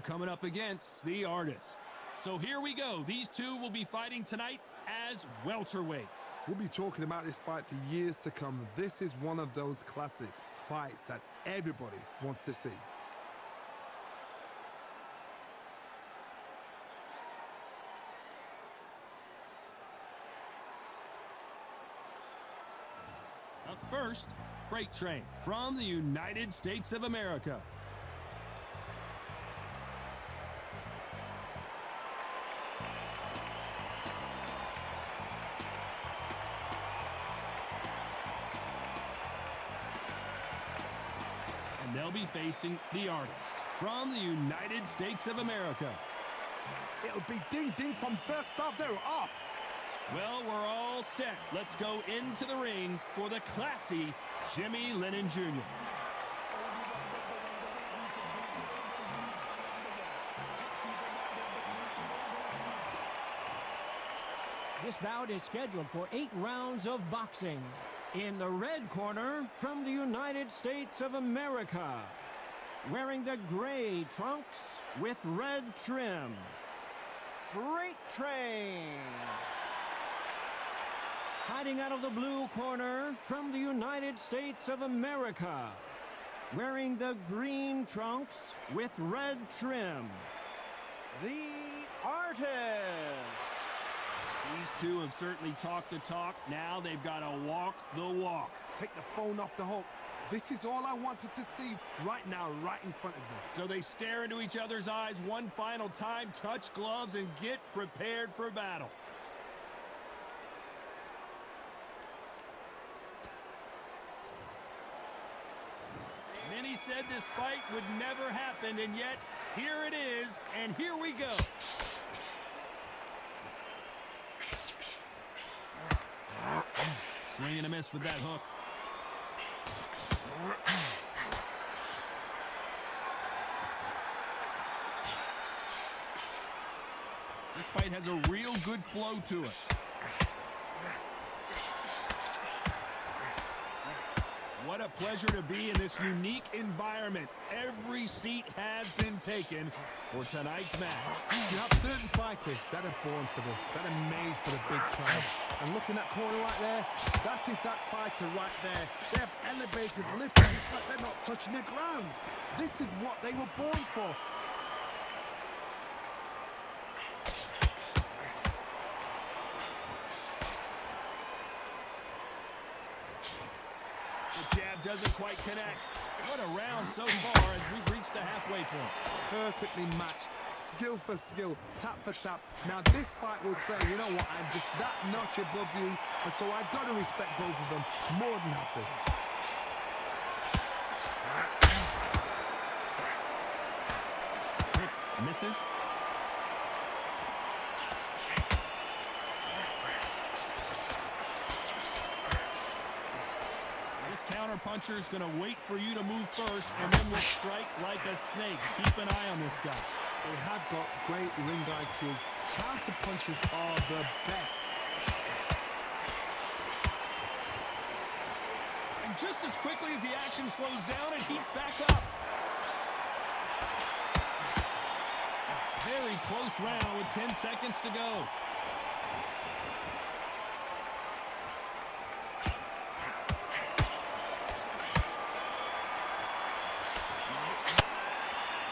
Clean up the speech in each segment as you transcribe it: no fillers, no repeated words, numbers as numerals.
coming up against the Artist. So here we go. These two will be fighting tonight as welterweights. We'll be talking about this fight for years to come. This is one of those classic fights that everybody wants to see. Up first, Freight Train from the United States of America. And they'll be facing the Artist from the United States of America. It'll be ding-ding from first bell. They're off. Well, we're all set. Let's go into the ring for the classy Jimmy Lennon Jr. This bout is scheduled for 8 rounds of boxing. In the red corner, from the United States of America, wearing the gray trunks with red trim, Freight Train. Fighting out of the blue corner, from the United States of America, wearing the green trunks with red trim, the Artist. These two have certainly talked the talk. Now they've got to walk the walk. Take the phone off the hook. This is all I wanted to see right now, right in front of them. So they stare into each other's eyes one final time, touch gloves, and get prepared for battle. Many said this fight would never happen, and yet here it is, and here we go. Swing and a miss with that hook. This fight has a real good flow to it. What a pleasure to be in this unique environment. Every seat has been taken for tonight's match. You have certain fighters that are born for this, that are made for the big crowd. And looking at that corner right there, that is that fighter right there. They have elevated, lifted, it's like they're not touching the ground. This is what they were born for. The jab doesn't quite connect. What a round so far as we've reached the halfway point. Perfectly matched, skill for skill, tap for tap. Now this fight will say, you know what, I'm just that notch above you, and so I've got to respect both of them more than happy. Misses. Counter-puncher is going to wait for you to move first, and then will strike like a snake. Keep an eye on this guy. They have got great ring IQ. Counter-punches are the best. And just as quickly as the action slows down, it heats back up. Very close round with 10 seconds to go.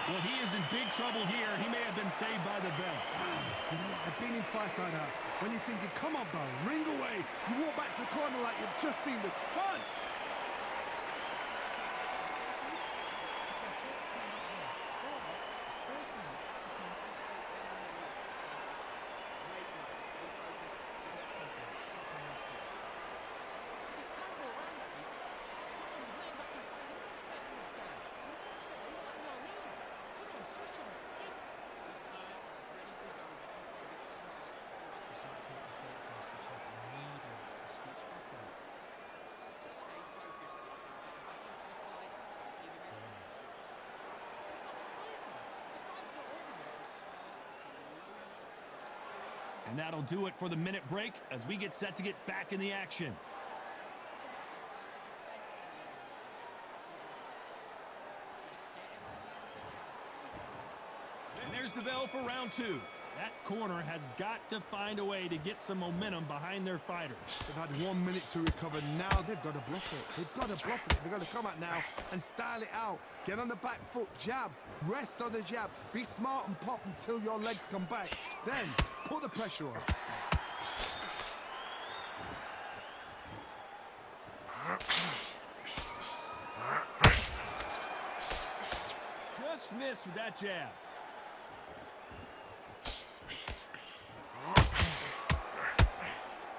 Well, he is in big trouble here. He may have been saved by the bell. You know, I've been in fights like that. When you're thinking, come on, bro, ring away. You walk back to the corner like you've just seen the sun. And that'll do it for the minute break as we get set to get back in the action. There's the bell for round 2. That corner has got to find a way to get some momentum behind their fighter. They've had 1 minute to recover. Now they've got to bluff it. They've got to bluff it. They've got to come out now and style it out. Get on the back foot, jab, rest on the jab. Be smart and pop until your legs come back. Then put the pressure on. Just missed with that jab.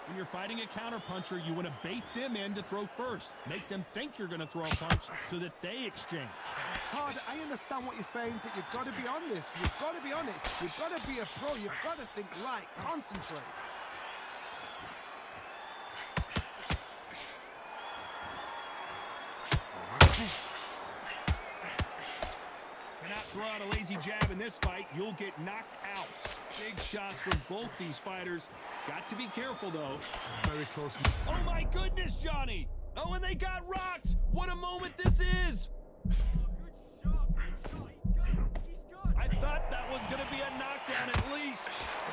When you're fighting a counterpuncher, you want to bait them in to throw first. Make them think you're going to throw a punch so that they exchange. Todd, I understand what you're saying, but you've got to be on this. You've got to be on it. You've got to be a pro. You've got to think right. Concentrate. Cannot throw out a lazy jab in this fight. You'll get knocked out. Big shots from both these fighters. Got to be careful, though. Very close. Oh, my goodness, Johnny. Oh, and they got rocked. What a moment this is. I thought that was going to be a knockdown at least.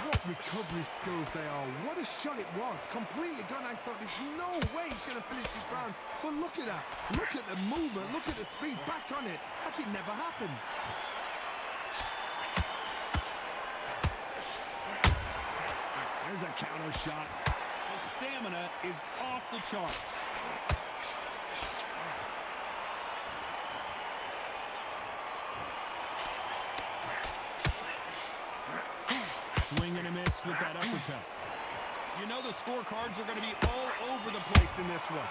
What recovery skills they are. What a shot it was. Completely gone. I thought there's no way he's going to finish this round. But look at that. Look at the movement. Look at the speed. Back on it. Like it never happened. There's a counter shot. The stamina is off the charts. Swing and a miss with that uppercut. You know the scorecards are going to be all over the place in this one.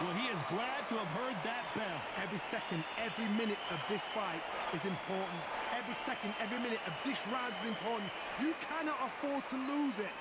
Well, he is glad to have heard that bell. Every second, every minute of this fight is important. Every second, every minute of this round is important. You cannot afford to lose it.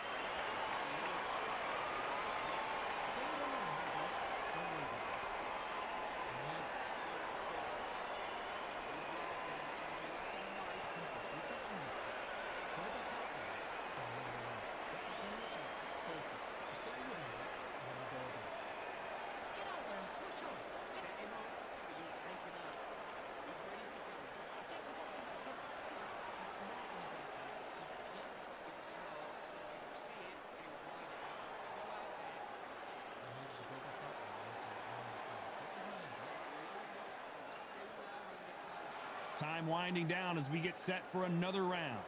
Time winding down as we get set for another round.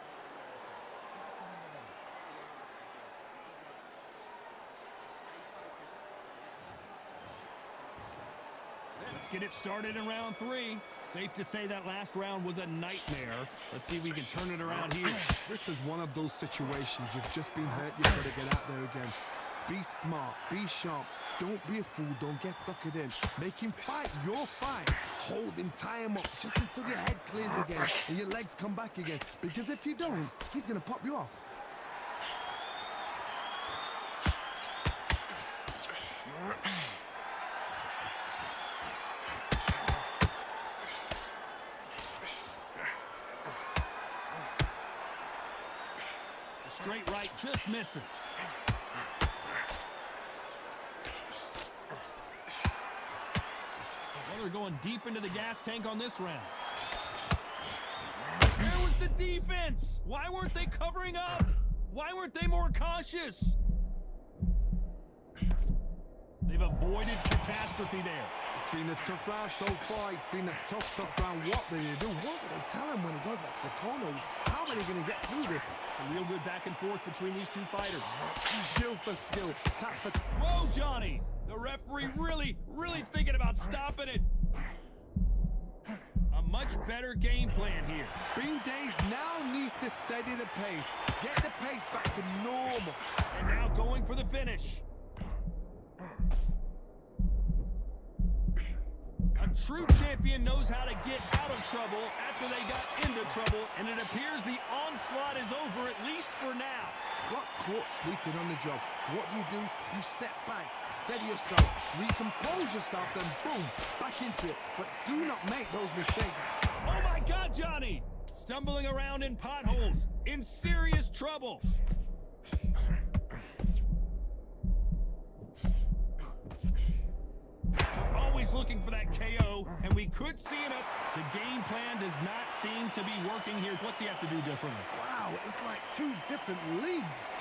Let's get it started in round 3. Safe to say that last round was a nightmare. Let's see if we can turn it around here. This is one of those situations. You've just been hurt. You've got to get out there again. Be smart. Be sharp. Don't be a fool. Don't get suckered in. Make him fight your fight. Hold him, tie him up just until your head clears again and your legs come back again. Because if you don't, he's going to pop you off. The straight right just misses. They're going deep into the gas tank on this round. Where was the defense? Why weren't they covering up? Why weren't they more cautious? They've avoided catastrophe there. It's been a tough round so far. It's been a tough round. What do they do? What do they tell him when he goes back to the corner? How are they going to get through this? A real good back and forth between these two fighters. Skill for skill. Tap for... Whoa, Johnny! The referee really thinking about stopping it. A much better game plan here. Bean Days now needs to steady the pace. Get the pace back to normal. And now going for the finish. A true champion knows how to get out of trouble after they got into trouble, and it appears the onslaught is over, at least for now. Got caught sleeping on the job. What do? You step back, steady yourself, recompose yourself, then boom, back into it. But do not make those mistakes. Oh my God, Johnny! Stumbling around in potholes, in serious trouble. He's looking for that KO, and we could see it up. The game plan does not seem to be working here. What's he have to do differently? Wow, it's like two different leagues.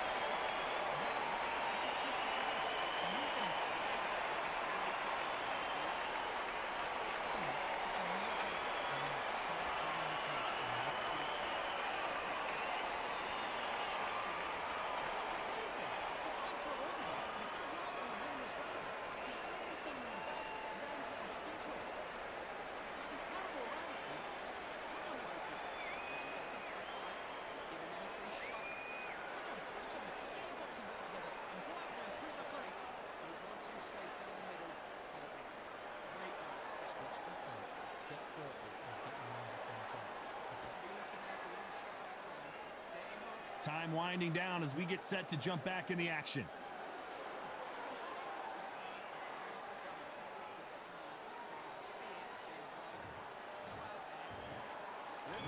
Time winding down as we get set to jump back in the action.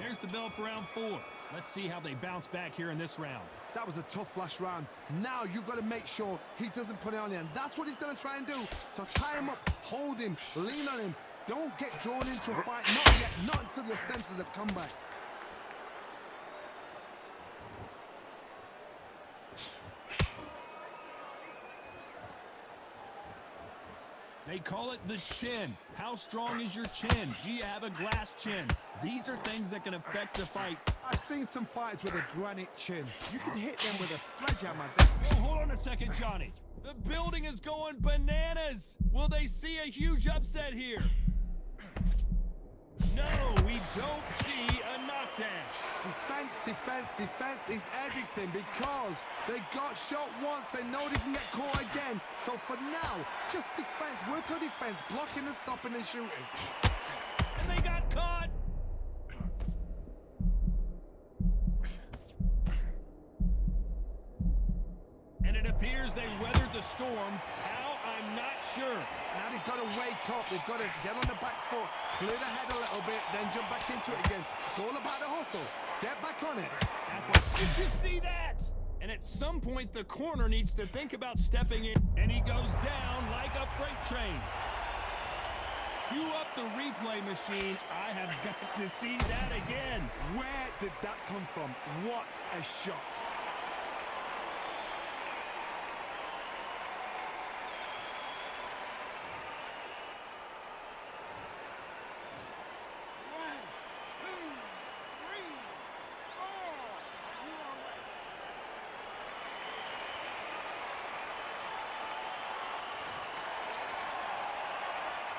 There's the bell for round 4. Let's see how they bounce back here in this round. That was a tough last round. Now you've got to make sure he doesn't put it on you, and that's what he's going to try and do. So tie him up, hold him, lean on him. Don't get drawn into a fight. Not yet, not until your senses have come back. They call it the chin. How strong is your chin? Do you have a glass chin? These are things that can affect the fight. I've seen some fights with a granite chin. You can hit them with a sledgehammer. Oh, hold on a second, Johnny. The building is going bananas. Will they see a huge upset here? No, we don't see a knockdown. Defense, defense, defense is everything because they got shot once. They know they can get caught again. So for now, just defense. Work on defense, blocking and stopping and shooting. And they got caught. And it appears they weathered the storm. How? I'm not sure. Now they've got to wake up. They've got to get on the back foot, clear the head a little bit, then jump back into it again. It's all about the hustle. Get back on it. Did you see that? And at some point, the corner needs to think about stepping in. And he goes down like a freight train. Cue up the replay machine. I have got to see that again. Where did that come from? What a shot.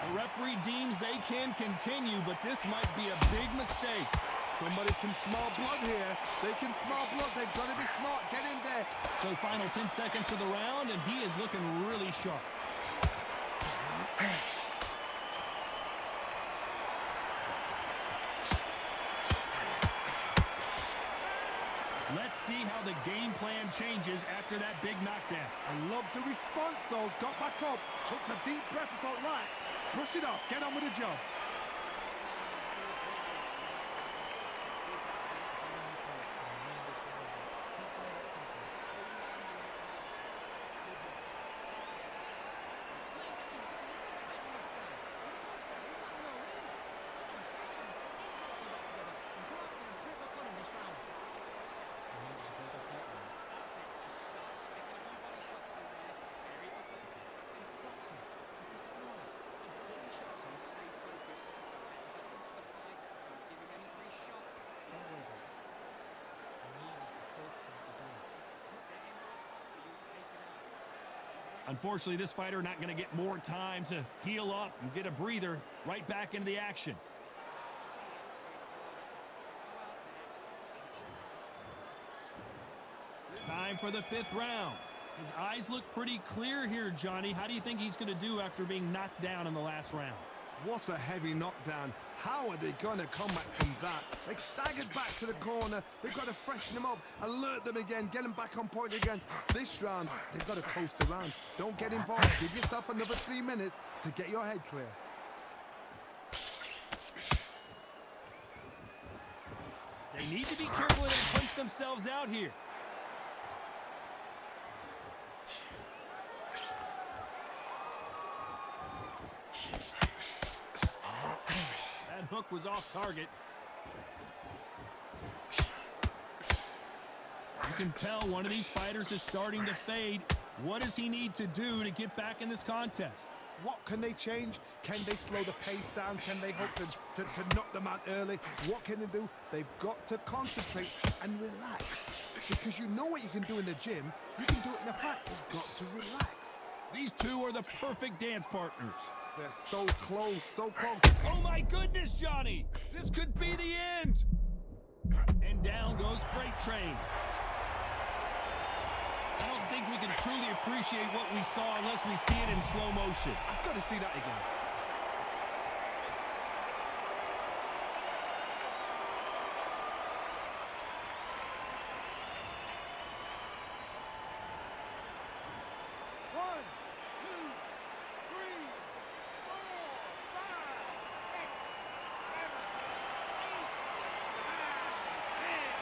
The referee deems they can continue, but this might be a big mistake. Somebody can smell blood here. They can smell blood. They've got to be smart. Get in there. So final 10 seconds of the round, and he is looking really sharp. Let's see how the game plan changes after that big knockdown. I love the response, though. Got back up. Took a deep breath and thought, right, brush it off. Get on with the job. Unfortunately, this fighter not going to get more time to heal up and get a breather right back into the action. Time for the 5th round. His eyes look pretty clear here, Johnny. How do you think he's going to do after being knocked down in the last round? What a heavy knockdown. How are they going to come back from that? They staggered back to the corner. They've got to freshen them up, alert them again, get them back on point again. This round, they've got to coast around. Don't get involved. Give yourself another 3 minutes to get your head clear. They need to be careful and punch themselves out here. hook was off target. You can tell one of these fighters is starting to fade. What does he need to do to get back in this contest? What can they change? Can they slow the pace down? Can they hope to knock them out early? What can they do? They've got to concentrate and relax. Because you know what you can do in the gym, you can do it in a fight. You've got to relax. These two are the perfect dance partners. They're so close, so close. Oh my goodness, Johnny! This could be the end! And down goes Freight Train. I don't think we can truly appreciate what we saw unless we see it in slow motion. I've got to see that again. One, two, three, four, five, six, seven, 8, 9, 10.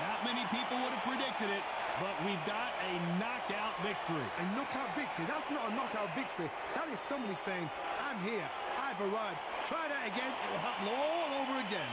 Not many people would have predicted it, but we've got a knockout victory. A knockout victory? That's not a knockout victory. That is somebody saying, I'm here, I've arrived. Try that again, it will happen all over again.